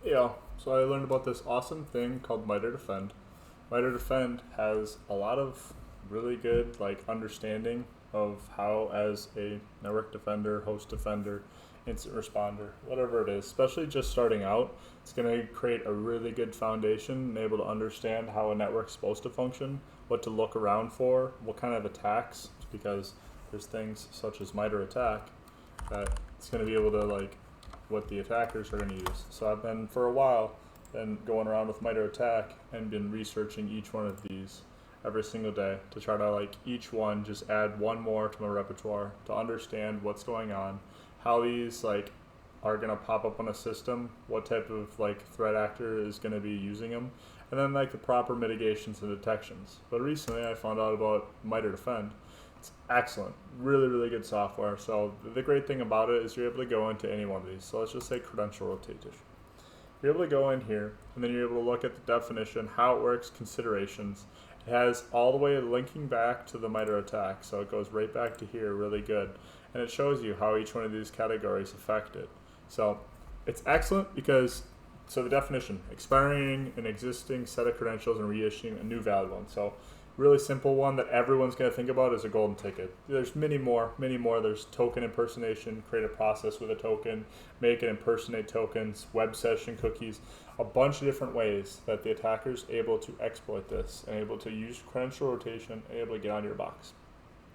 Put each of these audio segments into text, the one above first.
Yeah, so I learned about this awesome thing called MITRE Defend. MITRE Defend has a lot of really good understanding of how, as a network defender, host defender, instant responder, whatever it is, especially just starting out, it's going to create a really good foundation and able to understand how a network's supposed to function, what to look around for, what kind of attacks, because there's things such as MITRE attack that it's going to be able to what the attackers are going to use. So I've been for a while been going around with MITRE attack and been researching each one of these every single day to try to each one just add one more to my repertoire to understand what's going on, how these are going to pop up on a system, what type of threat actor is going to be using them, and then the proper mitigations and detections. But recently I found out about MITRE Defend. It's excellent, really, really good software. So the great thing about it is you're able to go into any one of these. So let's just say credential rotation. You're able to go in here, and then you're able to look at the definition, how it works, considerations. It has all the way linking back to the MITRE attack, so it goes right back to here, really good. And it shows you how each one of these categories affect it. So it's excellent because, so the definition, expiring an existing set of credentials and reissuing a new valid one. So really simple one that everyone's going to think about is a golden ticket. There's many more. There's token impersonation, create a process with a token, make it impersonate tokens, web session cookies, a bunch of different ways that the attacker's able to exploit this and able to use credential rotation and able to get onto your box.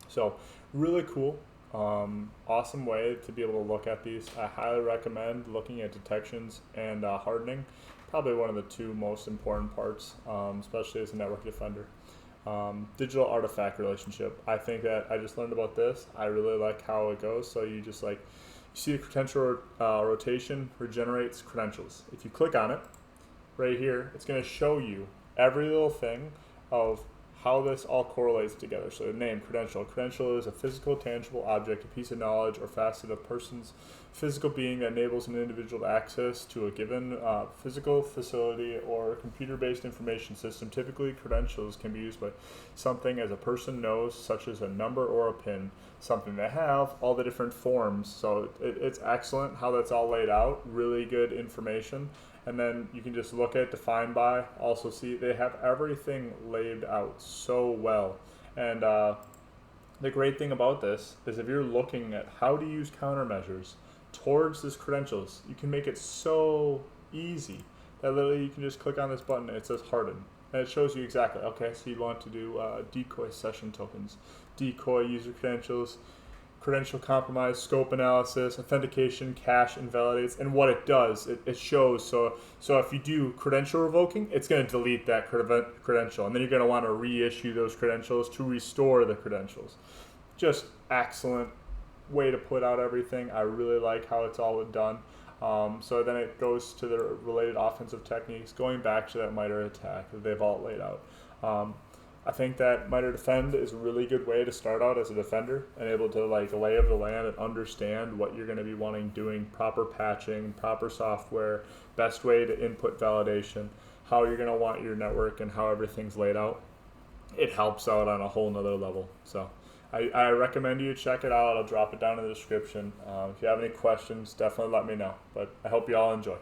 So really cool, awesome way to be able to look at these. I highly recommend looking at detections and hardening, probably one of the two most important parts, especially as a network defender. Digital artifact relationship. I think that I just learned about this. I really like how it goes. So you just you see the credential rotation regenerates credentials. If you click on it right here, it's going to show you every little thing of how this all correlates together. So the name, credential. Credential is a physical, tangible object, a piece of knowledge or facet of a person's physical being that enables an individual access to a given physical facility or computer-based information system. Typically, credentials can be used by something as a person knows, such as a number or a PIN, something they have, all the different forms. So it's excellent how that's all laid out, really good information. And then you can just look at define by, also see they have everything laid out so well. And the great thing about this is if you're looking at how to use countermeasures towards this credentials, you can make it so easy that literally you can just click on this button and it says harden. And it shows you exactly, okay, so you want to do decoy session tokens, decoy user credentials, credential compromise, scope analysis, authentication, cache invalidates, and what it does, it shows. So if you do credential revoking, it's going to delete that credential, and then you're going to want to reissue those credentials to restore the credentials. Just excellent way to put out everything. I really like how it's all done. So then it goes to the related offensive techniques, going back to that MITRE attack that they've all laid out. I think that MITRE Defend is a really good way to start out as a defender and able to lay of the land and understand what you're going to be wanting, doing proper patching, proper software, best way to input validation, how you're going to want your network and how everything's laid out. It helps out on a whole nother level. So I recommend you check it out. I'll drop it down in the description. If you have any questions, definitely let me know. But I hope you all enjoy.